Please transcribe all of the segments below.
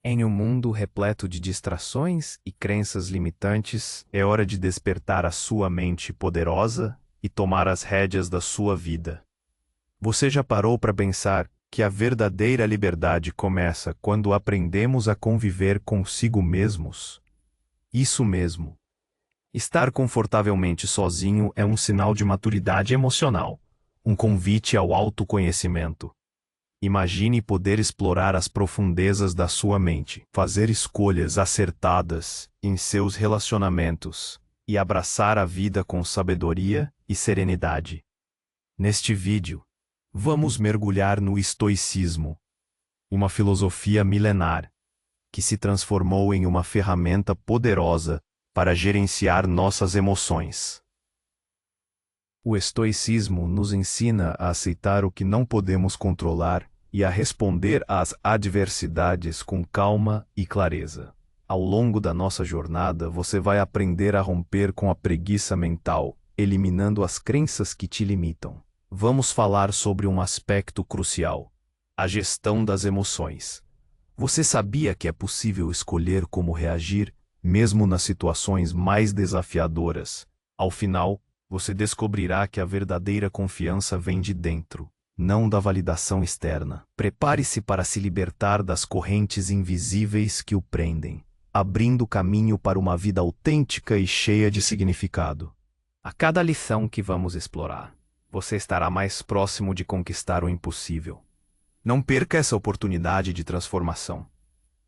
Em um mundo repleto de distrações e crenças limitantes, é hora de despertar a sua mente poderosa e tomar as rédeas da sua vida. Você já parou para pensar que a verdadeira liberdade começa quando aprendemos a conviver consigo mesmos? Isso mesmo. Estar confortavelmente sozinho é um sinal de maturidade emocional, um convite ao autoconhecimento. Imagine poder explorar as profundezas da sua mente, fazer escolhas acertadas em seus relacionamentos e abraçar a vida com sabedoria e serenidade. Neste vídeo, vamos mergulhar no estoicismo, uma filosofia milenar que se transformou em uma ferramenta poderosa para gerenciar nossas emoções. O estoicismo nos ensina a aceitar o que não podemos controlar e a responder às adversidades com calma e clareza. Ao longo da nossa jornada, você vai aprender a romper com a preguiça mental, eliminando as crenças que te limitam. Vamos falar sobre um aspecto crucial: a gestão das emoções. Você sabia que é possível escolher como reagir, mesmo nas situações mais desafiadoras? Ao final, você descobrirá que a verdadeira confiança vem de dentro, não da validação externa. Prepare-se para se libertar das correntes invisíveis que o prendem, abrindo caminho para uma vida autêntica e cheia de significado. A cada lição que vamos explorar, você estará mais próximo de conquistar o impossível. Não perca essa oportunidade de transformação.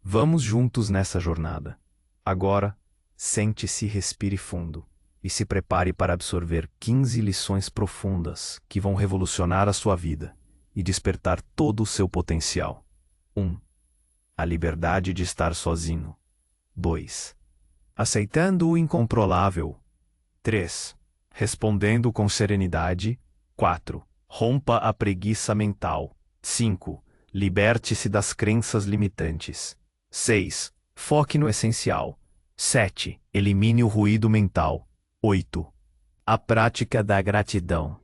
Vamos juntos nessa jornada. Agora, sente-se e respire fundo. E se prepare para absorver 15 lições profundas que vão revolucionar a sua vida e despertar todo o seu potencial. 1. A liberdade de estar sozinho. 2. Aceitando o incontrolável. 3. Respondendo com serenidade. 4. Rompa a preguiça mental. 5. Liberte-se das crenças limitantes. 6. Foque no essencial. 7. Elimine o ruído mental. 8. A prática da gratidão.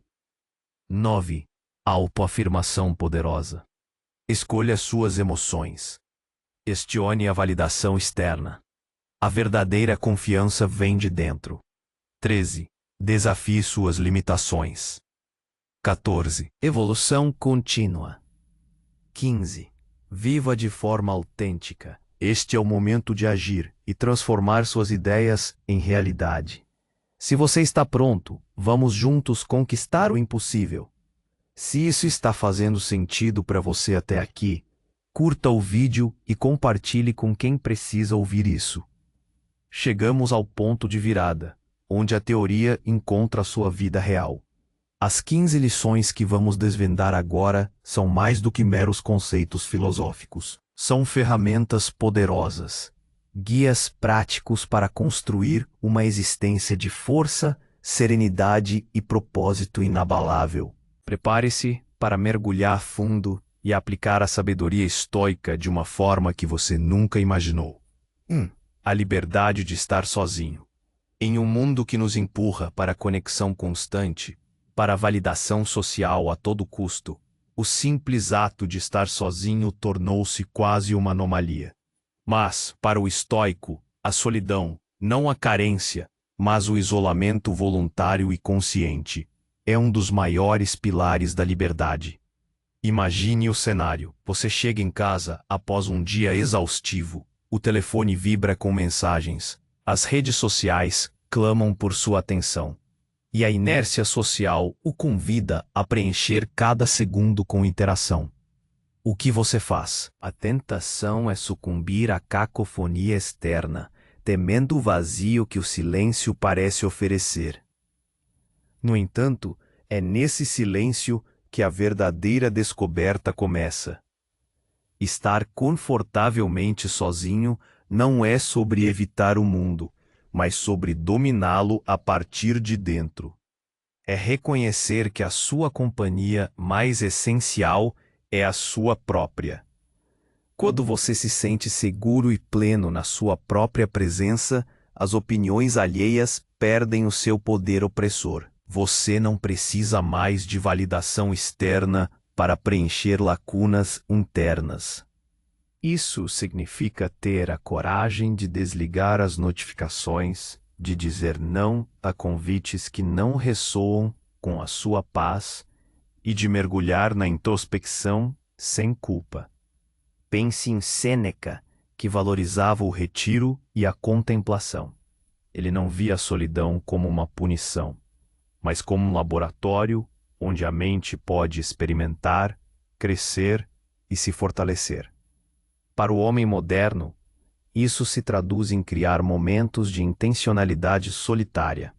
9. A autoafirmação poderosa. Escolha suas emoções. Questione a validação externa. A verdadeira confiança vem de dentro. 13. Desafie suas limitações. 14. Evolução contínua. 15. Viva de forma autêntica. Este é o momento de agir e transformar suas ideias em realidade. Se você está pronto, vamos juntos conquistar o impossível. Se isso está fazendo sentido para você até aqui, curta o vídeo e compartilhe com quem precisa ouvir isso. Chegamos ao ponto de virada, onde a teoria encontra a sua vida real. As 15 lições que vamos desvendar agora são mais do que meros conceitos filosóficos. São ferramentas poderosas, guias práticos para construir uma existência de força, serenidade e propósito inabalável. Prepare-se para mergulhar a fundo e aplicar a sabedoria estoica de uma forma que você nunca imaginou. 1. A liberdade de estar sozinho. Em um mundo que nos empurra para a conexão constante, para a validação social a todo custo, o simples ato de estar sozinho tornou-se quase uma anomalia. Mas, para o estoico, a solidão, não a carência, mas o isolamento voluntário e consciente, é um dos maiores pilares da liberdade. Imagine o cenário: você chega em casa após um dia exaustivo, o telefone vibra com mensagens, as redes sociais clamam por sua atenção. E a inércia social o convida a preencher cada segundo com interação. O que você faz? A tentação é sucumbir à cacofonia externa, temendo o vazio que o silêncio parece oferecer. No entanto, é nesse silêncio que a verdadeira descoberta começa. Estar confortavelmente sozinho não é sobre evitar o mundo, mas sobre dominá-lo a partir de dentro. É reconhecer que a sua companhia mais essencial é a sua própria. Quando você se sente seguro e pleno na sua própria presença, as opiniões alheias perdem o seu poder opressor. Você não precisa mais de validação externa para preencher lacunas internas. Isso significa ter a coragem de desligar as notificações, de dizer não a convites que não ressoam com a sua paz e de mergulhar na introspecção sem culpa. Pense em Sêneca, que valorizava o retiro e a contemplação. Ele não via a solidão como uma punição, mas como um laboratório onde a mente pode experimentar, crescer e se fortalecer. Para o homem moderno, isso se traduz em criar momentos de intencionalidade solitária,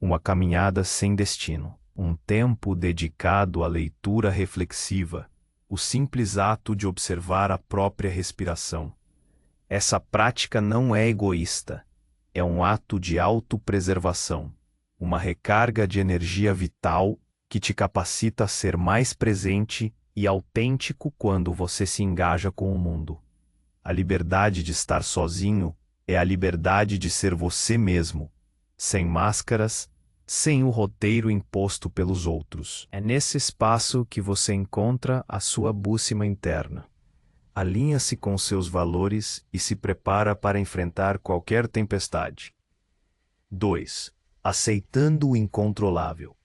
uma caminhada sem destino, um tempo dedicado à leitura reflexiva, o simples ato de observar a própria respiração. Essa prática não é egoísta, é um ato de autopreservação, uma recarga de energia vital que te capacita a ser mais presente e autêntico quando você se engaja com o mundo. A liberdade de estar sozinho é a liberdade de ser você mesmo, sem máscaras, sem o roteiro imposto pelos outros. É nesse espaço que você encontra a sua bússola interna. Alinha-se com seus valores e se prepara para enfrentar qualquer tempestade. 2. Aceitando o incontrolável.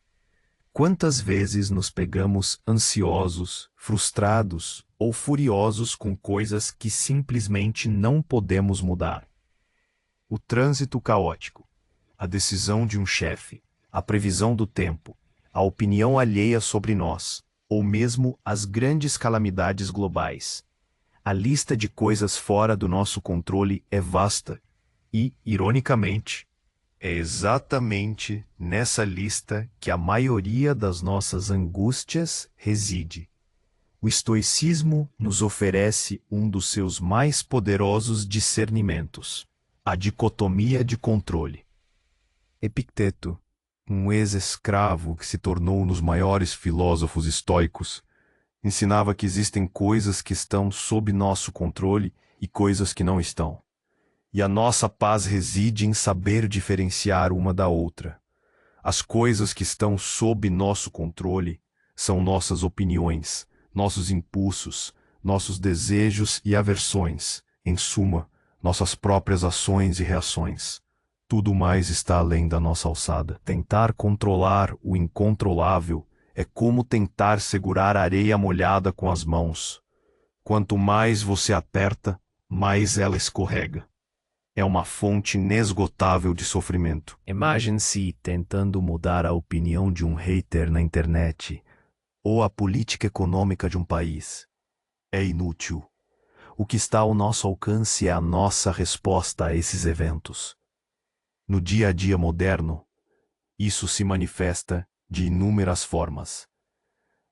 Quantas vezes nos pegamos ansiosos, frustrados ou furiosos com coisas que simplesmente não podemos mudar? O trânsito caótico, a decisão de um chefe, a previsão do tempo, a opinião alheia sobre nós, ou mesmo as grandes calamidades globais. A lista de coisas fora do nosso controle é vasta e, ironicamente, é exatamente nessa lista que a maioria das nossas angústias reside. O estoicismo nos oferece um dos seus mais poderosos discernimentos: a dicotomia de controle. Epicteto, um ex-escravo que se tornou um dos maiores filósofos estoicos, ensinava que existem coisas que estão sob nosso controle e coisas que não estão. E a nossa paz reside em saber diferenciar uma da outra. As coisas que estão sob nosso controle são nossas opiniões, nossos impulsos, nossos desejos e aversões, em suma, nossas próprias ações e reações. Tudo mais está além da nossa alçada. Tentar controlar o incontrolável é como tentar segurar areia molhada com as mãos. Quanto mais você aperta, mais ela escorrega. É uma fonte inesgotável de sofrimento. Imagine-se tentando mudar a opinião de um hater na internet ou a política econômica de um país. É inútil. O que está ao nosso alcance é a nossa resposta a esses eventos. No dia a dia moderno, isso se manifesta de inúmeras formas.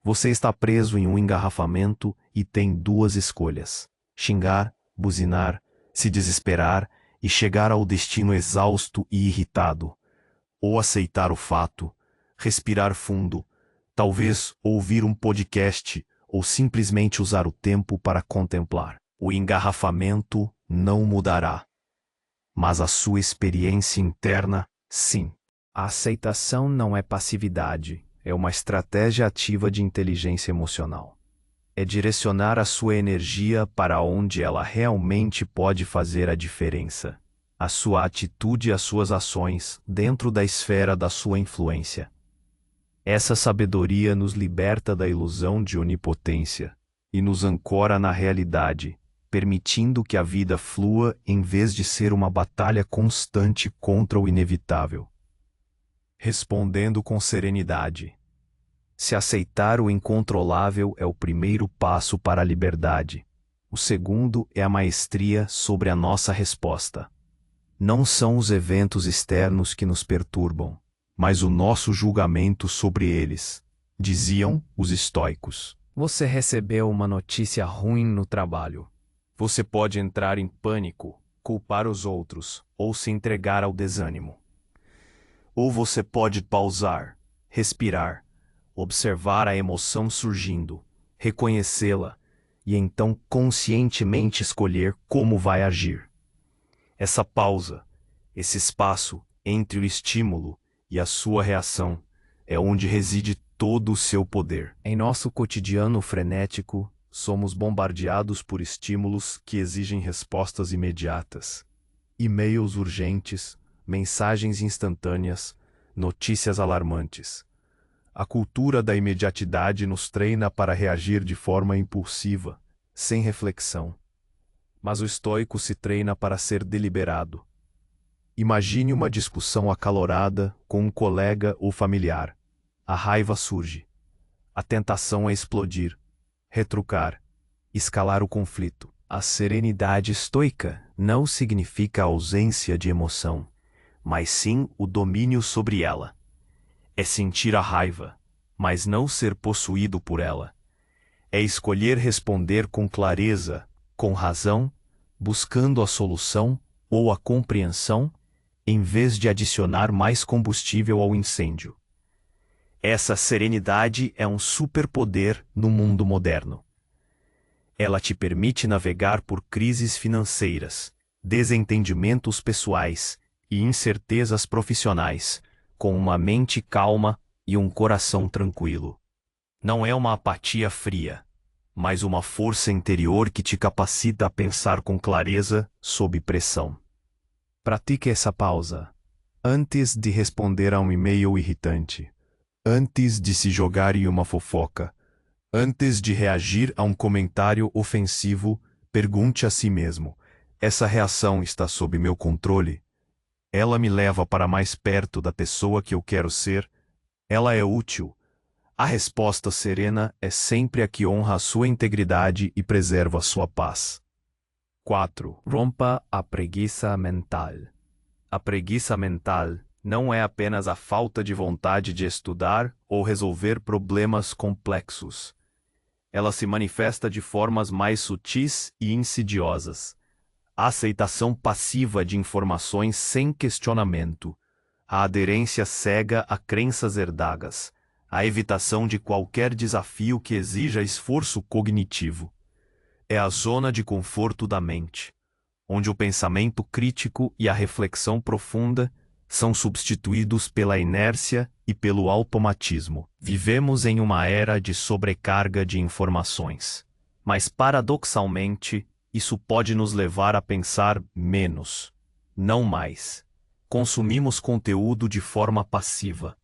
Você está preso em um engarrafamento e tem duas escolhas: xingar, buzinar, se desesperar e chegar ao destino exausto e irritado, ou aceitar o fato, respirar fundo, talvez ouvir um podcast ou simplesmente usar o tempo para contemplar. O engarrafamento não mudará, mas a sua experiência interna, sim. A aceitação não é passividade, é uma estratégia ativa de inteligência emocional. É direcionar a sua energia para onde ela realmente pode fazer a diferença. A sua atitude e as suas ações dentro da esfera da sua influência. Essa sabedoria nos liberta da ilusão de onipotência e nos ancora na realidade, permitindo que a vida flua em vez de ser uma batalha constante contra o inevitável. Respondendo com serenidade. Se aceitar o incontrolável é o primeiro passo para a liberdade. O segundo é a maestria sobre a nossa resposta. Não são os eventos externos que nos perturbam, mas o nosso julgamento sobre eles, diziam os estoicos. Você recebeu uma notícia ruim no trabalho. Você pode entrar em pânico, culpar os outros ou se entregar ao desânimo. Ou você pode pausar, respirar, observar a emoção surgindo, reconhecê-la e então conscientemente escolher como vai agir. Essa pausa, esse espaço entre o estímulo e a sua reação, é onde reside todo o seu poder. Em nosso cotidiano frenético, somos bombardeados por estímulos que exigem respostas imediatas. E-mails urgentes, mensagens instantâneas, notícias alarmantes. A cultura da imediatidade nos treina para reagir de forma impulsiva, sem reflexão. Mas o estoico se treina para ser deliberado. Imagine uma discussão acalorada com um colega ou familiar. A raiva surge. A tentação é explodir, retrucar, escalar o conflito. A serenidade estoica não significa a ausência de emoção, mas sim o domínio sobre ela. É sentir a raiva, mas não ser possuído por ela. É escolher responder com clareza, com razão, buscando a solução ou a compreensão, em vez de adicionar mais combustível ao incêndio. Essa serenidade é um superpoder no mundo moderno. Ela te permite navegar por crises financeiras, desentendimentos pessoais e incertezas profissionais, com uma mente calma e um coração tranquilo. Não é uma apatia fria, mas uma força interior que te capacita a pensar com clareza sob pressão. Pratique essa pausa, antes de responder a um e-mail irritante, antes de se jogar em uma fofoca, antes de reagir a um comentário ofensivo, pergunte a si mesmo: essa reação está sob meu controle? Ela me leva para mais perto da pessoa que eu quero ser? Ela é útil? A resposta serena é sempre a que honra a sua integridade e preserva a sua paz. 4. Rompa a preguiça mental. A preguiça mental não é apenas a falta de vontade de estudar ou resolver problemas complexos. Ela se manifesta de formas mais sutis e insidiosas. A aceitação passiva de informações sem questionamento, a aderência cega a crenças herdadas, a evitação de qualquer desafio que exija esforço cognitivo. É a zona de conforto da mente, onde o pensamento crítico e a reflexão profunda são substituídos pela inércia e pelo automatismo. Vivemos em uma era de sobrecarga de informações, mas paradoxalmente, isso pode nos levar a pensar menos, não mais. Consumimos conteúdo de forma passiva,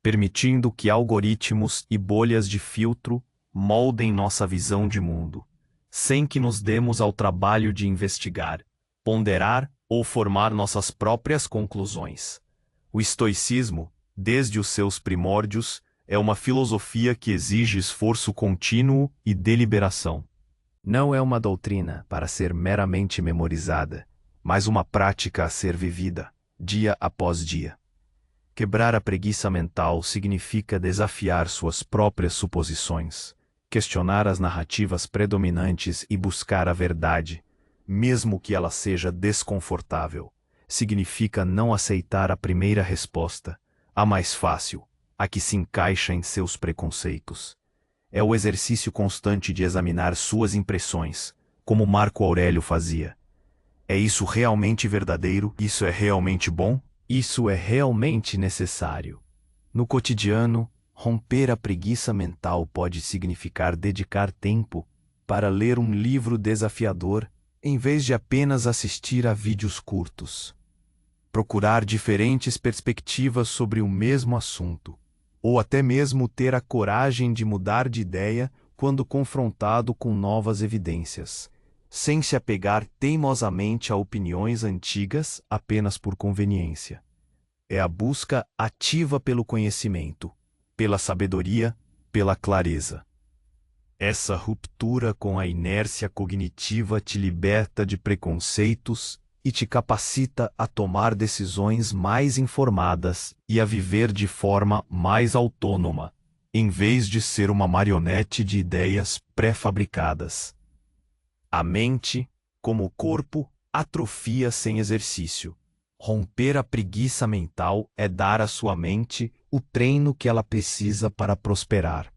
permitindo que algoritmos e bolhas de filtro moldem nossa visão de mundo, sem que nos demos ao trabalho de investigar, ponderar ou formar nossas próprias conclusões. O estoicismo, desde os seus primórdios, é uma filosofia que exige esforço contínuo e deliberação. Não é uma doutrina para ser meramente memorizada, mas uma prática a ser vivida, dia após dia. Quebrar a preguiça mental significa desafiar suas próprias suposições, questionar as narrativas predominantes e buscar a verdade, mesmo que ela seja desconfortável. Significa não aceitar a primeira resposta, a mais fácil, a que se encaixa em seus preconceitos. É o exercício constante de examinar suas impressões, como Marco Aurélio fazia. É isso realmente verdadeiro? Isso é realmente bom? Isso é realmente necessário? No cotidiano, romper a preguiça mental pode significar dedicar tempo para ler um livro desafiador, em vez de apenas assistir a vídeos curtos. Procurar diferentes perspectivas sobre o mesmo assunto, ou até mesmo ter a coragem de mudar de ideia quando confrontado com novas evidências, sem se apegar teimosamente a opiniões antigas apenas por conveniência. É a busca ativa pelo conhecimento, pela sabedoria, pela clareza. Essa ruptura com a inércia cognitiva te liberta de preconceitos e te capacita a tomar decisões mais informadas e a viver de forma mais autônoma, em vez de ser uma marionete de ideias pré-fabricadas. A mente, como o corpo, atrofia sem exercício. Romper a preguiça mental é dar à sua mente o treino que ela precisa para prosperar.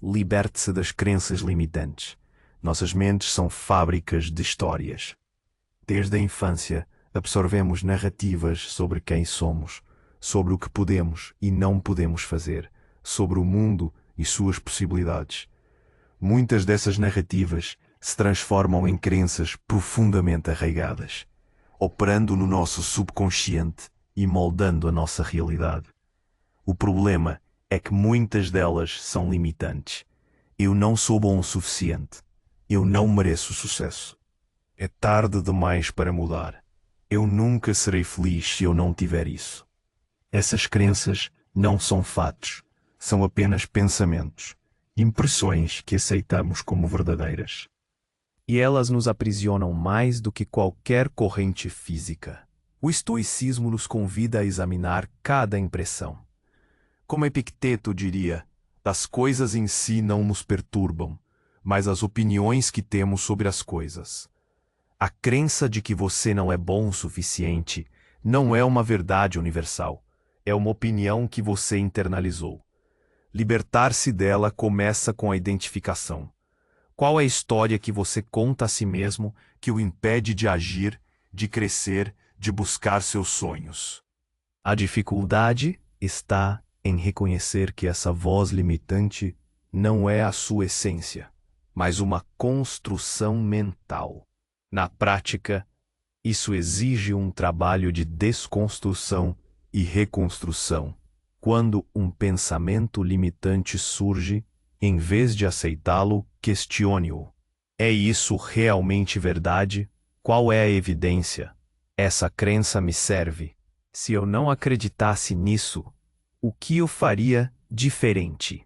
Liberte-se das crenças limitantes. Nossas mentes são fábricas de histórias. Desde a infância, absorvemos narrativas sobre quem somos, sobre o que podemos e não podemos fazer, sobre o mundo e suas possibilidades. Muitas dessas narrativas se transformam em crenças profundamente arraigadas, operando no nosso subconsciente e moldando a nossa realidade. O problema é que muitas delas são limitantes. Eu não sou bom o suficiente. Eu não mereço sucesso. É tarde demais para mudar. Eu nunca serei feliz se eu não tiver isso. Essas crenças não são fatos, são apenas pensamentos, impressões que aceitamos como verdadeiras. E elas nos aprisionam mais do que qualquer corrente física. O estoicismo nos convida a examinar cada impressão. Como Epicteto diria, as coisas em si não nos perturbam, mas as opiniões que temos sobre as coisas. A crença de que você não é bom o suficiente não é uma verdade universal, é uma opinião que você internalizou. Libertar-se dela começa com a identificação. Qual é a história que você conta a si mesmo que o impede de agir, de crescer, de buscar seus sonhos? A dificuldade está em reconhecer que essa voz limitante não é a sua essência, mas uma construção mental. Na prática, isso exige um trabalho de desconstrução e reconstrução. Quando um pensamento limitante surge, em vez de aceitá-lo, questione-o. É isso realmente verdade? Qual é a evidência? Essa crença me serve. Se eu não acreditasse nisso, o que eu faria diferente?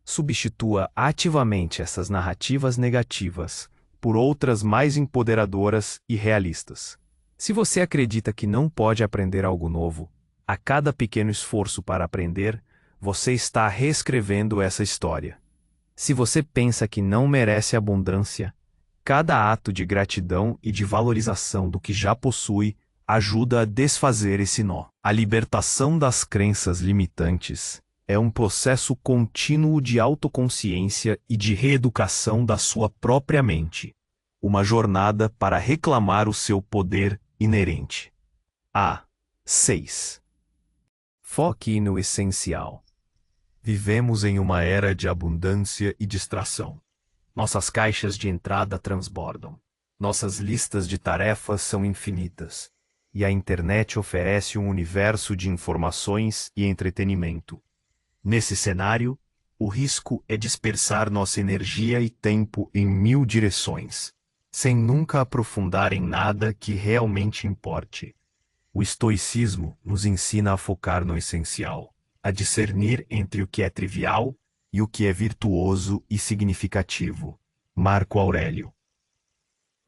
Substitua ativamente essas narrativas negativas por outras mais empoderadoras e realistas. Se você acredita que não pode aprender algo novo, a cada pequeno esforço para aprender, você está reescrevendo essa história. Se você pensa que não merece abundância, cada ato de gratidão e de valorização do que já possui ajuda a desfazer esse nó. A libertação das crenças limitantes é um processo contínuo de autoconsciência e de reeducação da sua própria mente. Uma jornada para reclamar o seu poder inerente. A. 6. Foque no essencial. Vivemos em uma era de abundância e distração. Nossas caixas de entrada transbordam. Nossas listas de tarefas são infinitas. E a internet oferece um universo de informações e entretenimento. Nesse cenário, o risco é dispersar nossa energia e tempo em 1000 direções, sem nunca aprofundar em nada que realmente importe. O estoicismo nos ensina a focar no essencial, a discernir entre o que é trivial e o que é virtuoso e significativo. Marco Aurélio.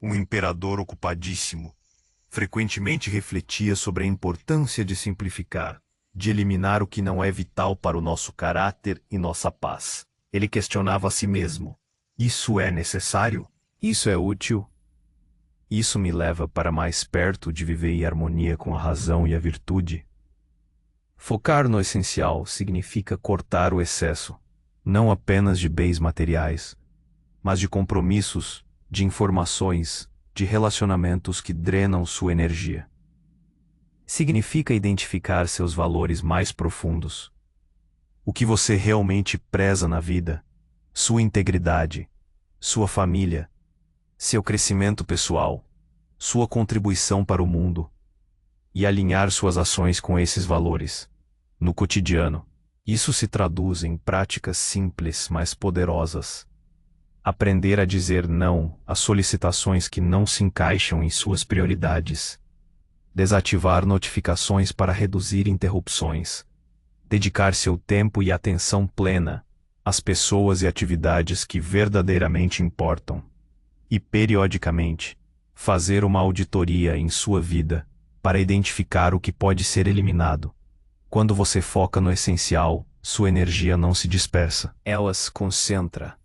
Um imperador ocupadíssimo, frequentemente refletia sobre a importância de simplificar, de eliminar o que não é vital para o nosso caráter e nossa paz. Ele questionava a si mesmo: isso é necessário? Isso é útil? Isso me leva para mais perto de viver em harmonia com a razão e a virtude? Focar no essencial significa cortar o excesso, não apenas de bens materiais, mas de compromissos, de informações, de relacionamentos que drenam sua energia. Significa identificar seus valores mais profundos. O que você realmente preza na vida, sua integridade, sua família, seu crescimento pessoal, sua contribuição para o mundo, e alinhar suas ações com esses valores. No cotidiano, isso se traduz em práticas simples, mas poderosas. Aprender a dizer não a solicitações que não se encaixam em suas prioridades. Desativar notificações para reduzir interrupções. Dedicar seu tempo e atenção plena às pessoas e atividades que verdadeiramente importam. E, periodicamente, fazer uma auditoria em sua vida para identificar o que pode ser eliminado. Quando você foca no essencial, sua energia não se dispersa. Ela se concentra,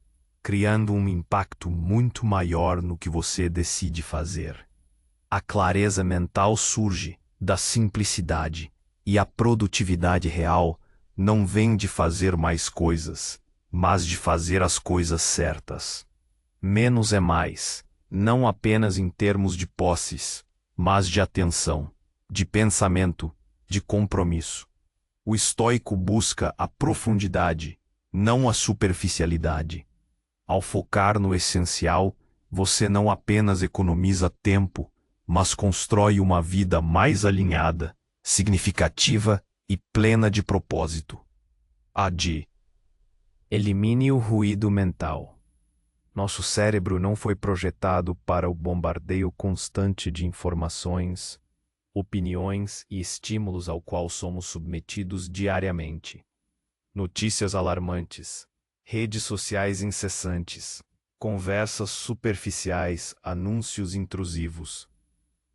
criando um impacto muito maior no que você decide fazer. A clareza mental surge da simplicidade, e a produtividade real não vem de fazer mais coisas, mas de fazer as coisas certas. Menos é mais, não apenas em termos de posses, mas de atenção, de pensamento, de compromisso. O estoico busca a profundidade, não a superficialidade. Ao focar no essencial, você não apenas economiza tempo, mas constrói uma vida mais alinhada, significativa e plena de propósito. AD. Elimine o ruído mental. Nosso cérebro não foi projetado para o bombardeio constante de informações, opiniões e estímulos ao qual somos submetidos diariamente. Notícias alarmantes, redes sociais incessantes, conversas superficiais, anúncios intrusivos.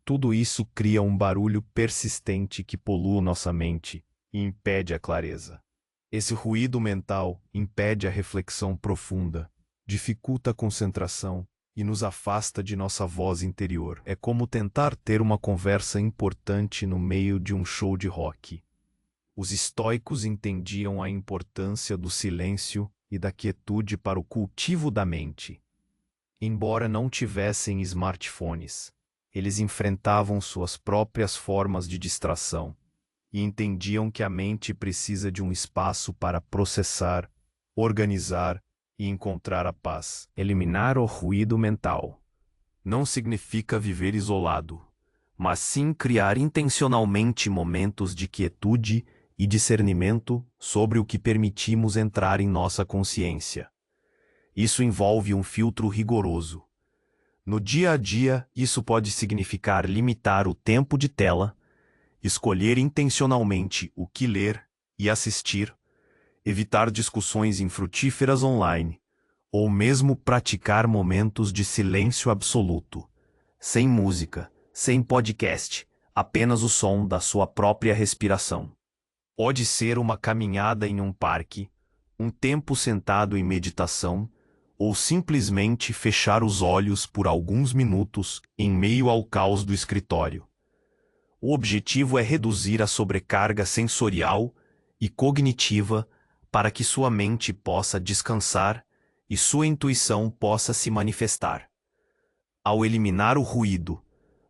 Tudo isso cria um barulho persistente que polui nossa mente e impede a clareza. Esse ruído mental impede a reflexão profunda, dificulta a concentração e nos afasta de nossa voz interior. É como tentar ter uma conversa importante no meio de um show de rock. Os estoicos entendiam a importância do silêncio e da quietude para o cultivo da mente. Embora não tivessem smartphones, eles enfrentavam suas próprias formas de distração e entendiam que a mente precisa de um espaço para processar, organizar e encontrar a paz. Eliminar o ruído mental não significa viver isolado, mas sim criar intencionalmente momentos de quietude e discernimento sobre o que permitimos entrar em nossa consciência. Isso envolve um filtro rigoroso. No dia a dia, isso pode significar limitar o tempo de tela, escolher intencionalmente o que ler e assistir, evitar discussões infrutíferas online, ou mesmo praticar momentos de silêncio absoluto, sem música, sem podcast, apenas o som da sua própria respiração. Pode ser uma caminhada em um parque, um tempo sentado em meditação, ou simplesmente fechar os olhos por alguns minutos em meio ao caos do escritório. O objetivo é reduzir a sobrecarga sensorial e cognitiva para que sua mente possa descansar e sua intuição possa se manifestar. Ao eliminar o ruído,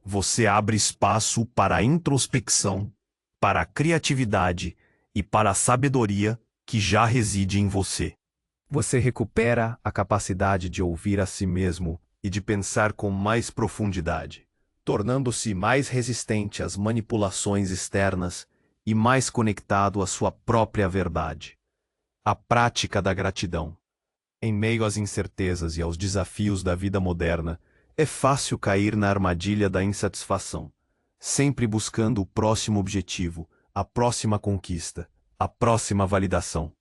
você abre espaço para a introspecção, para a criatividade e para a sabedoria que já reside em você. Você recupera a capacidade de ouvir a si mesmo e de pensar com mais profundidade, tornando-se mais resistente às manipulações externas e mais conectado à sua própria verdade. A prática da gratidão. Em meio às incertezas e aos desafios da vida moderna, é fácil cair na armadilha da insatisfação, sempre buscando o próximo objetivo, a próxima conquista, a próxima validação.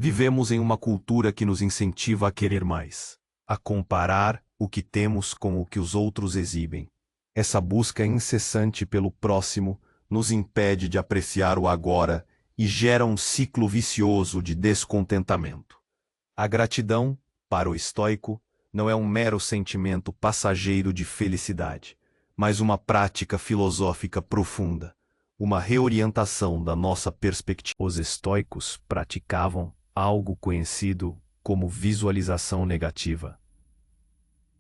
Vivemos em uma cultura que nos incentiva a querer mais, a comparar o que temos com o que os outros exibem. Essa busca incessante pelo próximo nos impede de apreciar o agora e gera um ciclo vicioso de descontentamento. A gratidão, para o estoico, não é um mero sentimento passageiro de felicidade, mas uma prática filosófica profunda, uma reorientação da nossa perspectiva. Os estoicos praticavam algo conhecido como visualização negativa.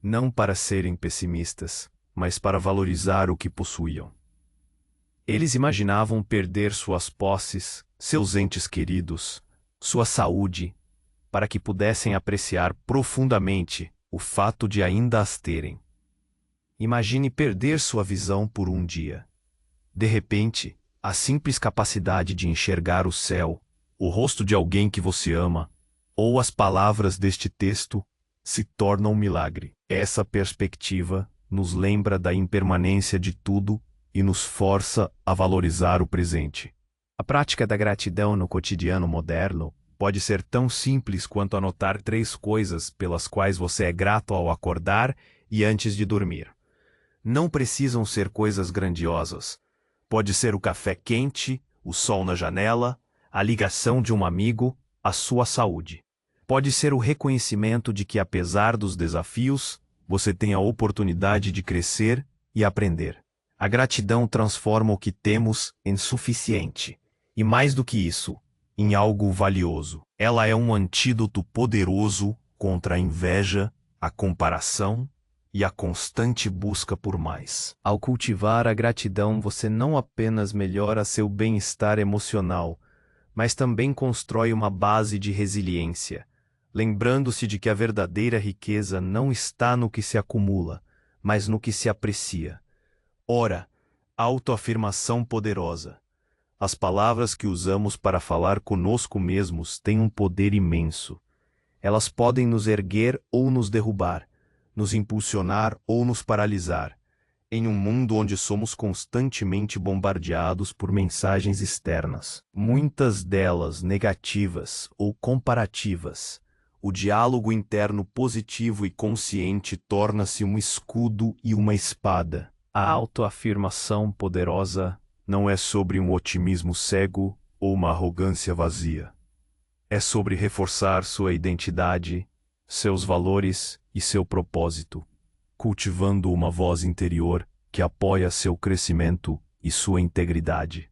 Não para serem pessimistas, mas para valorizar o que possuíam. Eles imaginavam perder suas posses, seus entes queridos, sua saúde, para que pudessem apreciar profundamente o fato de ainda as terem. Imagine perder sua visão por um dia. De repente, a simples capacidade de enxergar o céu, o rosto de alguém que você ama, ou as palavras deste texto, se torna um milagre. Essa perspectiva nos lembra da impermanência de tudo e nos força a valorizar o presente. A prática da gratidão no cotidiano moderno pode ser tão simples quanto anotar 3 coisas pelas quais você é grato ao acordar e antes de dormir. Não precisam ser coisas grandiosas. Pode ser o café quente, o sol na janela, a ligação de um amigo, a sua saúde. Pode ser o reconhecimento de que, apesar dos desafios, você tem a oportunidade de crescer e aprender. A gratidão transforma o que temos em suficiente. E mais do que isso, em algo valioso. Ela é um antídoto poderoso contra a inveja, a comparação e a constante busca por mais. Ao cultivar a gratidão, você não apenas melhora seu bem-estar emocional, mas também constrói uma base de resiliência, lembrando-se de que a verdadeira riqueza não está no que se acumula, mas no que se aprecia. Ora, autoafirmação poderosa. As palavras que usamos para falar conosco mesmos têm um poder imenso. Elas podem nos erguer ou nos derrubar, nos impulsionar ou nos paralisar. Em um mundo onde somos constantemente bombardeados por mensagens externas, muitas delas negativas ou comparativas, o diálogo interno positivo e consciente torna-se um escudo e uma espada. A autoafirmação poderosa não é sobre um otimismo cego ou uma arrogância vazia. É sobre reforçar sua identidade, seus valores e seu propósito, cultivando uma voz interior que apoia seu crescimento e sua integridade.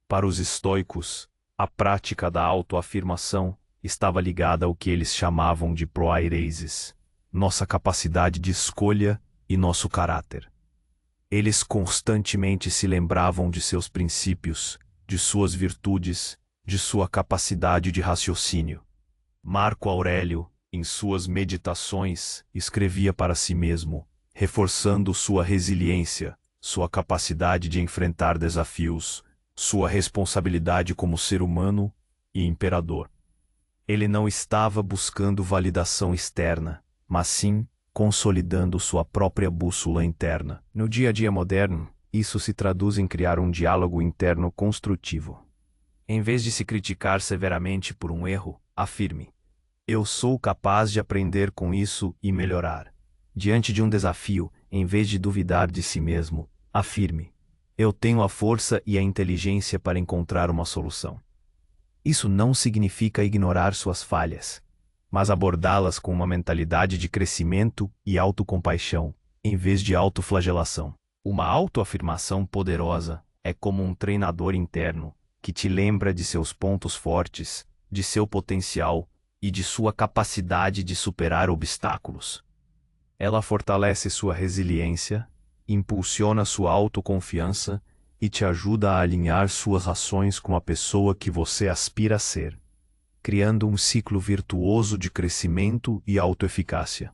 Para os estoicos, a prática da autoafirmação estava ligada ao que eles chamavam de proairesis, nossa capacidade de escolha e nosso caráter. Eles constantemente se lembravam de seus princípios, de suas virtudes, de sua capacidade de raciocínio. Marco Aurélio, em suas meditações, escrevia para si mesmo, reforçando sua resiliência, sua capacidade de enfrentar desafios, sua responsabilidade como ser humano e imperador. Ele não estava buscando validação externa, mas sim consolidando sua própria bússola interna. No dia a dia moderno, isso se traduz em criar um diálogo interno construtivo. Em vez de se criticar severamente por um erro, afirme: eu sou capaz de aprender com isso e melhorar. Diante de um desafio, em vez de duvidar de si mesmo, afirme: eu tenho a força e a inteligência para encontrar uma solução. Isso não significa ignorar suas falhas, mas abordá-las com uma mentalidade de crescimento e autocompaixão, em vez de autoflagelação. Uma autoafirmação poderosa é como um treinador interno que te lembra de seus pontos fortes, de seu potencial e de sua capacidade de superar obstáculos. Ela fortalece sua resiliência, impulsiona sua autoconfiança e te ajuda a alinhar suas ações com a pessoa que você aspira a ser, criando um ciclo virtuoso de crescimento e autoeficácia.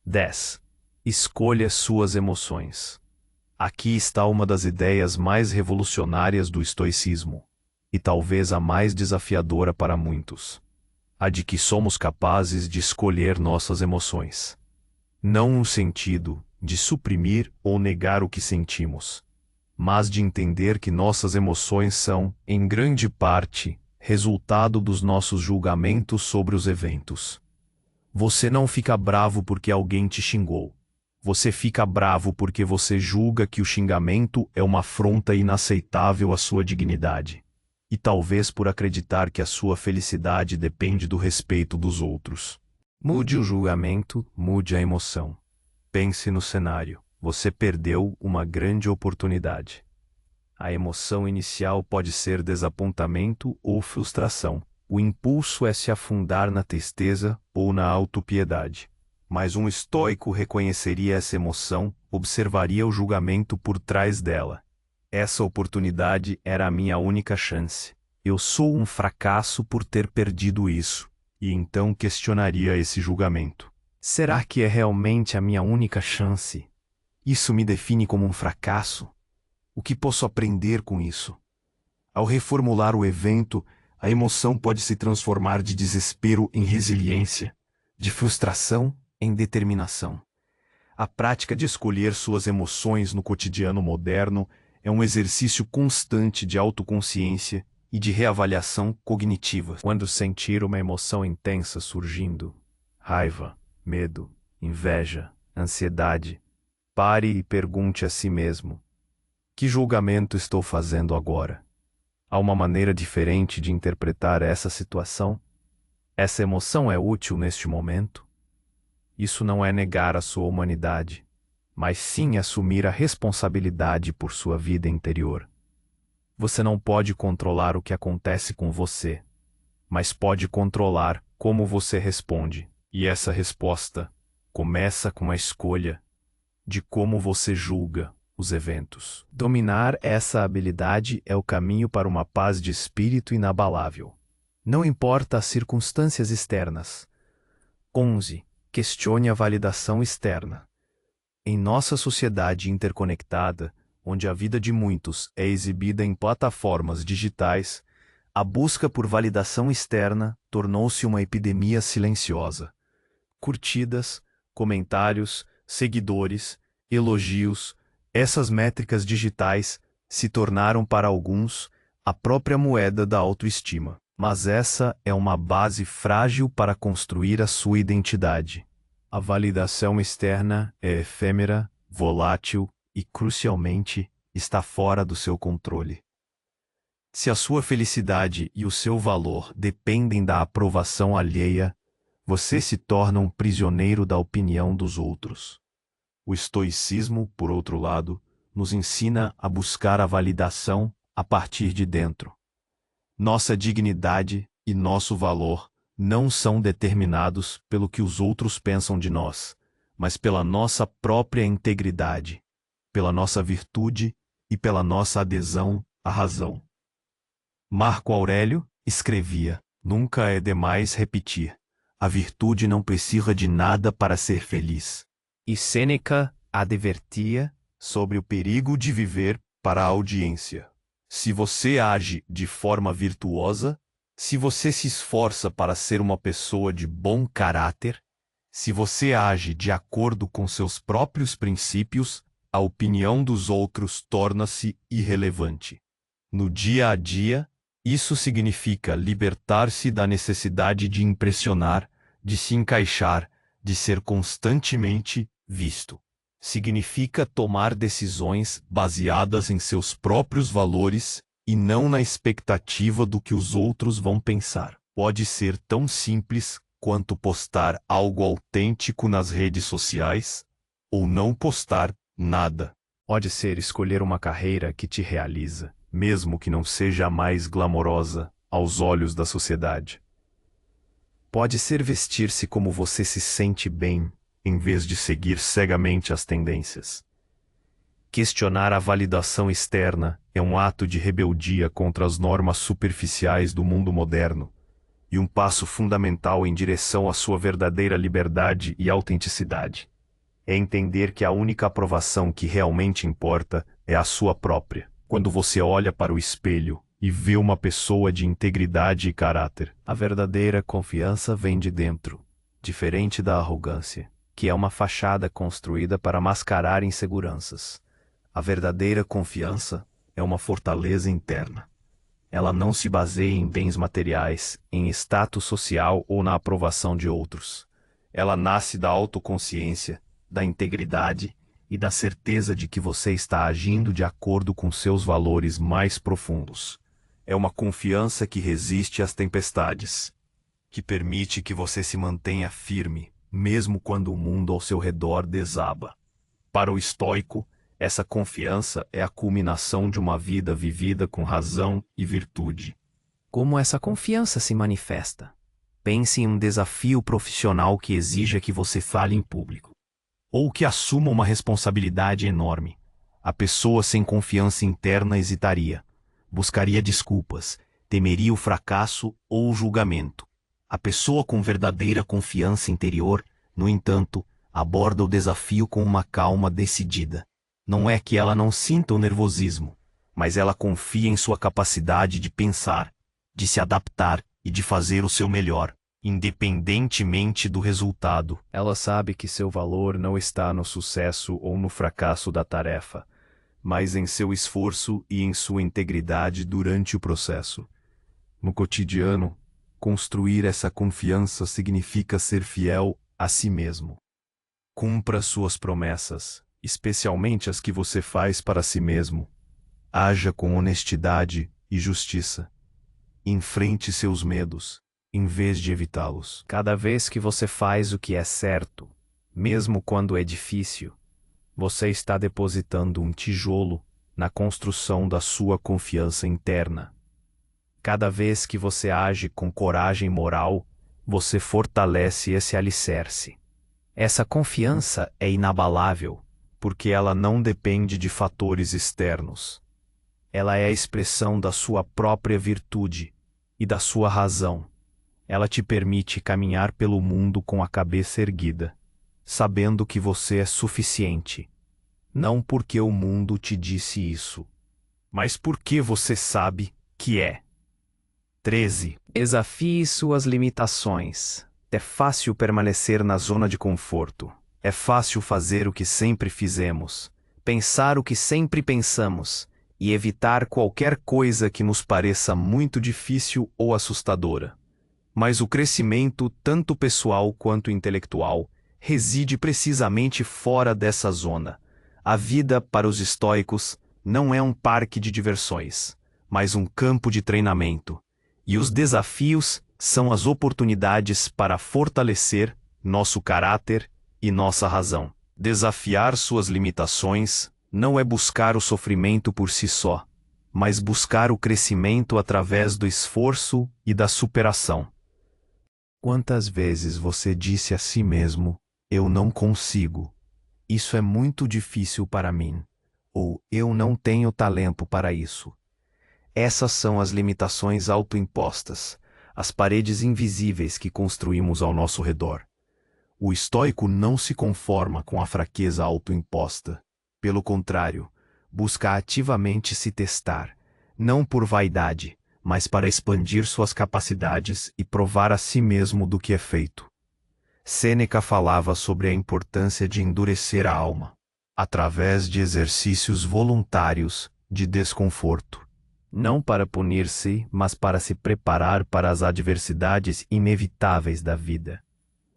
10. Escolha suas emoções. Aqui está uma das ideias mais revolucionárias do estoicismo, e talvez a mais desafiadora para muitos: a de que somos capazes de escolher nossas emoções. Não no sentido de suprimir ou negar o que sentimos, mas de entender que nossas emoções são, em grande parte, resultado dos nossos julgamentos sobre os eventos. Você não fica bravo porque alguém te xingou. Você fica bravo porque você julga que o xingamento é uma afronta inaceitável à sua dignidade. E talvez por acreditar que a sua felicidade depende do respeito dos outros. Mude o julgamento, mude a emoção. Pense no cenário. Você perdeu uma grande oportunidade. A emoção inicial pode ser desapontamento ou frustração. O impulso é se afundar na tristeza ou na autopiedade. Mas um estoico reconheceria essa emoção, observaria o julgamento por trás dela. Essa oportunidade era a minha única chance. Eu sou um fracasso por ter perdido isso. E então questionaria esse julgamento. Será que é realmente a minha única chance? Isso me define como um fracasso? O que posso aprender com isso? Ao reformular o evento, a emoção pode se transformar de desespero em resiliência, de frustração em determinação. A prática de escolher suas emoções no cotidiano moderno é um exercício constante de autoconsciência e de reavaliação cognitiva. Quando sentir uma emoção intensa surgindo, raiva, medo, inveja, ansiedade, pare e pergunte a si mesmo: que julgamento estou fazendo agora? Há uma maneira diferente de interpretar essa situação? Essa emoção é útil neste momento? Isso não é negar a sua humanidade, mas sim assumir a responsabilidade por sua vida interior. Você não pode controlar o que acontece com você, mas pode controlar como você responde. E essa resposta começa com a escolha de como você julga os eventos. Dominar essa habilidade é o caminho para uma paz de espírito inabalável. Não importa as circunstâncias externas, 11. Questione a validação externa. Em nossa sociedade interconectada, onde a vida de muitos é exibida em plataformas digitais, a busca por validação externa tornou-se uma epidemia silenciosa. Curtidas, comentários, seguidores, elogios, essas métricas digitais se tornaram para alguns a própria moeda da autoestima. Mas essa é uma base frágil para construir a sua identidade. A validação externa é efêmera, volátil e, crucialmente, está fora do seu controle. Se a sua felicidade e o seu valor dependem da aprovação alheia, você se torna um prisioneiro da opinião dos outros. O estoicismo, por outro lado, nos ensina a buscar a validação a partir de dentro. Nossa dignidade e nosso valor não são determinados pelo que os outros pensam de nós, mas pela nossa própria integridade, pela nossa virtude e pela nossa adesão à razão. Marco Aurélio escrevia: nunca é demais repetir, a virtude não precisa de nada para ser feliz. E Sêneca advertia sobre o perigo de viver para a audiência. Se você age de forma virtuosa, se você se esforça para ser uma pessoa de bom caráter, se você age de acordo com seus próprios princípios, a opinião dos outros torna-se irrelevante. No dia a dia, isso significa libertar-se da necessidade de impressionar, de se encaixar, de ser constantemente visto. Significa tomar decisões baseadas em seus próprios valores e não na expectativa do que os outros vão pensar. Pode ser tão simples quanto postar algo autêntico nas redes sociais, ou não postar nada. Pode ser escolher uma carreira que te realiza, mesmo que não seja a mais glamourosa aos olhos da sociedade. Pode ser vestir-se como você se sente bem, em vez de seguir cegamente as tendências. Questionar a validação externa é um ato de rebeldia contra as normas superficiais do mundo moderno, e um passo fundamental em direção à sua verdadeira liberdade e autenticidade. É entender que a única aprovação que realmente importa é a sua própria. Quando você olha para o espelho e vê uma pessoa de integridade e caráter, a verdadeira confiança vem de dentro, diferente da arrogância, que é uma fachada construída para mascarar inseguranças. A verdadeira confiança é uma fortaleza interna. Ela não se baseia em bens materiais, em status social ou na aprovação de outros. Ela nasce da autoconsciência, da integridade e da certeza de que você está agindo de acordo com seus valores mais profundos. É uma confiança que resiste às tempestades, que permite que você se mantenha firme, mesmo quando o mundo ao seu redor desaba. Para o estoico, essa confiança é a culminação de uma vida vivida com razão e virtude. Como essa confiança se manifesta? Pense em um desafio profissional que exija que você fale em público, ou que assuma uma responsabilidade enorme. A pessoa sem confiança interna hesitaria, buscaria desculpas, temeria o fracasso ou o julgamento. A pessoa com verdadeira confiança interior, no entanto, aborda o desafio com uma calma decidida. Não é que ela não sinta o nervosismo, mas ela confia em sua capacidade de pensar, de se adaptar e de fazer o seu melhor, independentemente do resultado. Ela sabe que seu valor não está no sucesso ou no fracasso da tarefa, mas em seu esforço e em sua integridade durante o processo. No cotidiano, construir essa confiança significa ser fiel a si mesmo. Cumpra suas promessas, especialmente as que você faz para si mesmo. Haja com honestidade e justiça. Enfrente seus medos, em vez de evitá-los. Cada vez que você faz o que é certo, mesmo quando é difícil, você está depositando um tijolo na construção da sua confiança interna. Cada vez que você age com coragem moral, você fortalece esse alicerce. Essa confiança é inabalável, porque ela não depende de fatores externos. Ela é a expressão da sua própria virtude e da sua razão. Ela te permite caminhar pelo mundo com a cabeça erguida, sabendo que você é suficiente. Não porque o mundo te disse isso, mas porque você sabe que é. 13. Desafie suas limitações. É fácil permanecer na zona de conforto. É fácil fazer o que sempre fizemos, pensar o que sempre pensamos e evitar qualquer coisa que nos pareça muito difícil ou assustadora. Mas o crescimento, tanto pessoal quanto intelectual, reside precisamente fora dessa zona. A vida, para os estoicos, não é um parque de diversões, mas um campo de treinamento. E os desafios são as oportunidades para fortalecer nosso caráter e nossa razão. Desafiar suas limitações não é buscar o sofrimento por si só, mas buscar o crescimento através do esforço e da superação. Quantas vezes você disse a si mesmo, eu não consigo, isso é muito difícil para mim, ou eu não tenho talento para isso? Essas são as limitações autoimpostas, as paredes invisíveis que construímos ao nosso redor. O estoico não se conforma com a fraqueza autoimposta. Pelo contrário, busca ativamente se testar, não por vaidade, mas para expandir suas capacidades e provar a si mesmo do que é feito. Sêneca falava sobre a importância de endurecer a alma, através de exercícios voluntários de desconforto. Não para punir-se, mas para se preparar para as adversidades inevitáveis da vida.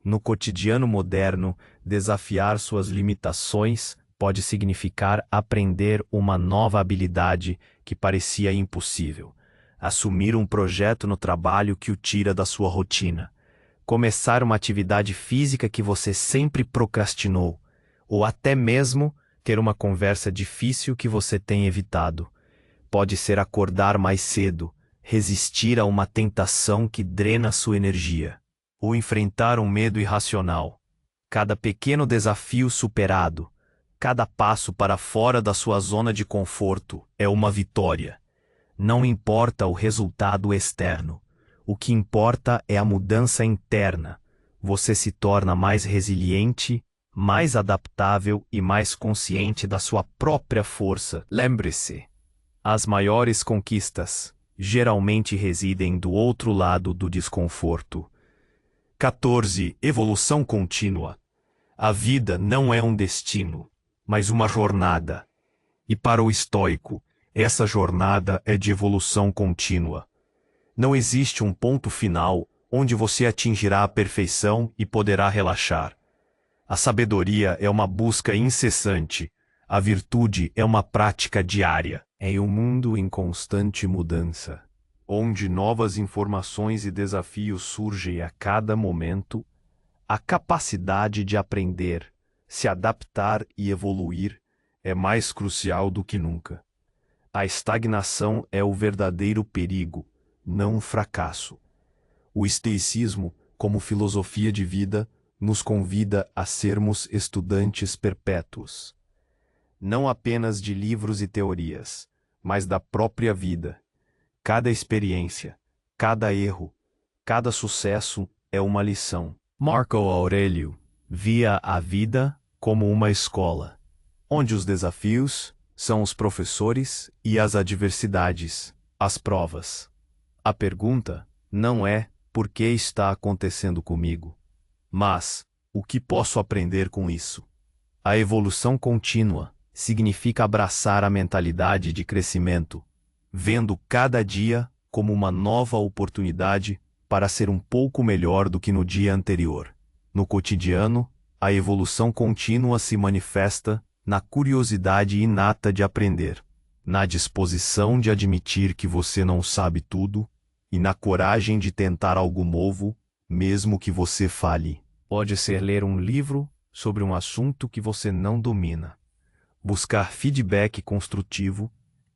No cotidiano moderno, desafiar suas limitações pode significar aprender uma nova habilidade que parecia impossível, assumir um projeto no trabalho que o tira da sua rotina, começar uma atividade física que você sempre procrastinou, ou até mesmo ter uma conversa difícil que você tem evitado. Pode ser acordar mais cedo, resistir a uma tentação que drena sua energia, ou enfrentar um medo irracional. Cada pequeno desafio superado, cada passo para fora da sua zona de conforto é uma vitória. Não importa o resultado externo, o que importa é a mudança interna. Você se torna mais resiliente, mais adaptável e mais consciente da sua própria força. Lembre-se, as maiores conquistas geralmente residem do outro lado do desconforto. 14. Evolução contínua. A vida não é um destino, mas uma jornada. E para o estoico, essa jornada é de evolução contínua. Não existe um ponto final onde você atingirá a perfeição e poderá relaxar. A sabedoria é uma busca incessante. A virtude é uma prática diária. É um mundo em constante mudança, onde novas informações e desafios surgem a cada momento. A capacidade de aprender, se adaptar e evoluir é mais crucial do que nunca. A estagnação é o verdadeiro perigo, não o fracasso. O estoicismo, como filosofia de vida, nos convida a sermos estudantes perpétuos. Não apenas de livros e teorias, mas da própria vida. Cada experiência, cada erro, cada sucesso é uma lição. Marco Aurélio via a vida como uma escola, onde os desafios são os professores e as adversidades, as provas. A pergunta não é por que está acontecendo comigo, mas o que posso aprender com isso? A evolução contínua significa abraçar a mentalidade de crescimento, vendo cada dia como uma nova oportunidade para ser um pouco melhor do que no dia anterior. No cotidiano, a evolução contínua se manifesta na curiosidade inata de aprender, na disposição de admitir que você não sabe tudo e na coragem de tentar algo novo, mesmo que você falhe. Pode ser ler um livro sobre um assunto que você não domina, buscar feedback construtivo,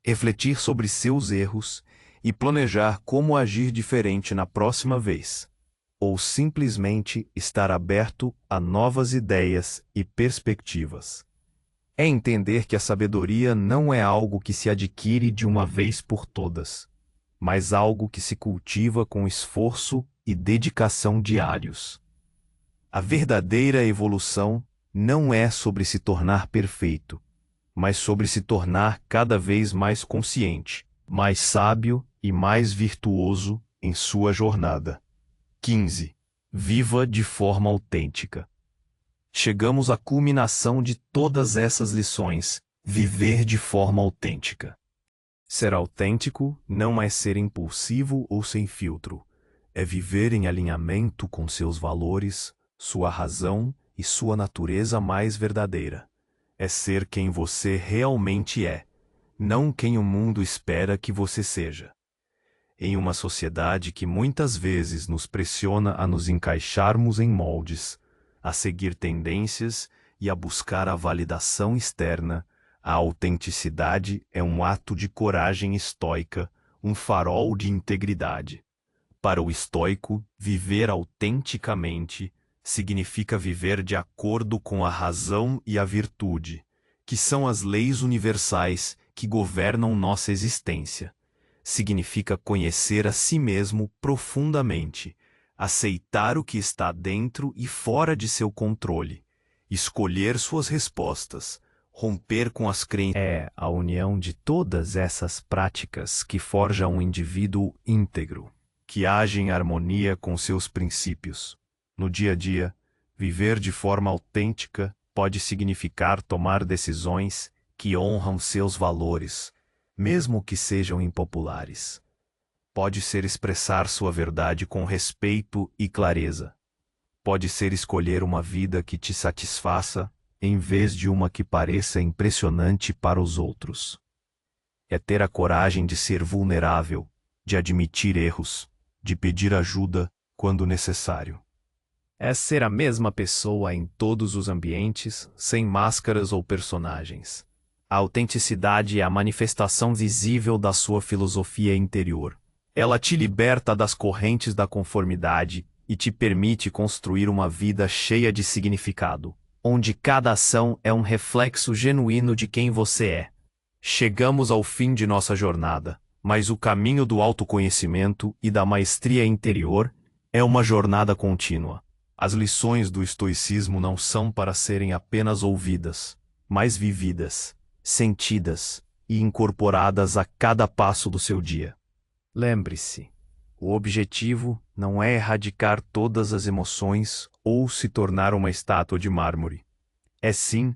refletir sobre seus erros e planejar como agir diferente na próxima vez, ou simplesmente estar aberto a novas ideias e perspectivas. É entender que a sabedoria não é algo que se adquire de uma vez por todas, mas algo que se cultiva com esforço e dedicação diários. A verdadeira evolução não é sobre se tornar perfeito, mas sobre se tornar cada vez mais consciente, mais sábio e mais virtuoso em sua jornada. 15. Viva de forma autêntica. Chegamos à culminação de todas essas lições: viver de forma autêntica. Ser autêntico não é ser impulsivo ou sem filtro. É viver em alinhamento com seus valores, sua razão e sua natureza mais verdadeira. É ser quem você realmente é, não quem o mundo espera que você seja. Em uma sociedade que muitas vezes nos pressiona a nos encaixarmos em moldes, a seguir tendências e a buscar a validação externa, a autenticidade é um ato de coragem estoica, um farol de integridade. Para o estoico, viver autenticamente significa viver de acordo com a razão e a virtude, que são as leis universais que governam nossa existência. Significa conhecer a si mesmo profundamente, aceitar o que está dentro e fora de seu controle, escolher suas respostas, romper com as crenças. É a união de todas essas práticas que forja um indivíduo íntegro, que age em harmonia com seus princípios. No dia a dia, viver de forma autêntica pode significar tomar decisões que honram seus valores, mesmo que sejam impopulares. Pode ser expressar sua verdade com respeito e clareza. Pode ser escolher uma vida que te satisfaça, em vez de uma que pareça impressionante para os outros. É ter a coragem de ser vulnerável, de admitir erros, de pedir ajuda quando necessário. É ser a mesma pessoa em todos os ambientes, sem máscaras ou personagens. A autenticidade é a manifestação visível da sua filosofia interior. Ela te liberta das correntes da conformidade e te permite construir uma vida cheia de significado, onde cada ação é um reflexo genuíno de quem você é. Chegamos ao fim de nossa jornada, mas o caminho do autoconhecimento e da maestria interior é uma jornada contínua. As lições do estoicismo não são para serem apenas ouvidas, mas vividas, sentidas e incorporadas a cada passo do seu dia. Lembre-se, o objetivo não é erradicar todas as emoções ou se tornar uma estátua de mármore. É sim,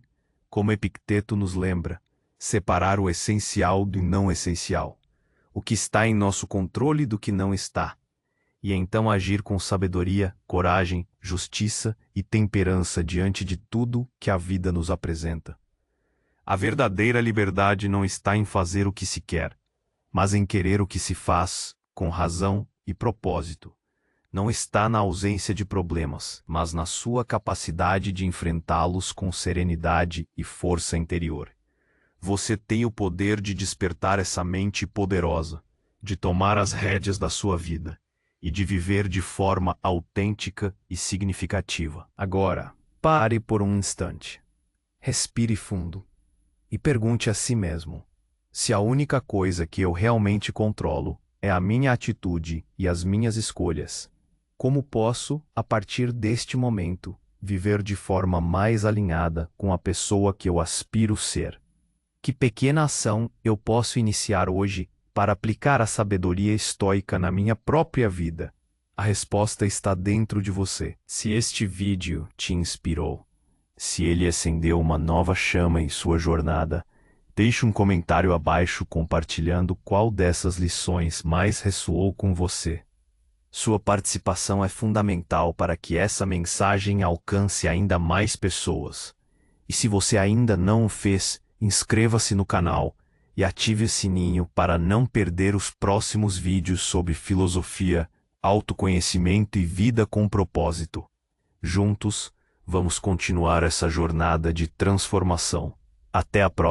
como Epicteto nos lembra, separar o essencial do não essencial, o que está em nosso controle do que não está, e então agir com sabedoria, coragem, justiça e temperança diante de tudo que a vida nos apresenta. A verdadeira liberdade não está em fazer o que se quer, mas em querer o que se faz, com razão e propósito. Não está na ausência de problemas, mas na sua capacidade de enfrentá-los com serenidade e força interior. Você tem o poder de despertar essa mente poderosa, de tomar as rédeas da sua vida e de viver de forma autêntica e significativa. Agora, pare por um instante. Respire fundo e pergunte a si mesmo: se a única coisa que eu realmente controlo é a minha atitude e as minhas escolhas, como posso, a partir deste momento, viver de forma mais alinhada com a pessoa que eu aspiro ser? Que pequena ação eu posso iniciar hoje para aplicar a sabedoria estoica na minha própria vida? A resposta está dentro de você. Se este vídeo te inspirou, se ele acendeu uma nova chama em sua jornada, deixe um comentário abaixo compartilhando qual dessas lições mais ressoou com você. Sua participação é fundamental para que essa mensagem alcance ainda mais pessoas. E se você ainda não o fez, inscreva-se no canal e ative o sininho para não perder os próximos vídeos sobre filosofia, autoconhecimento e vida com propósito. Juntos, vamos continuar essa jornada de transformação. Até a próxima.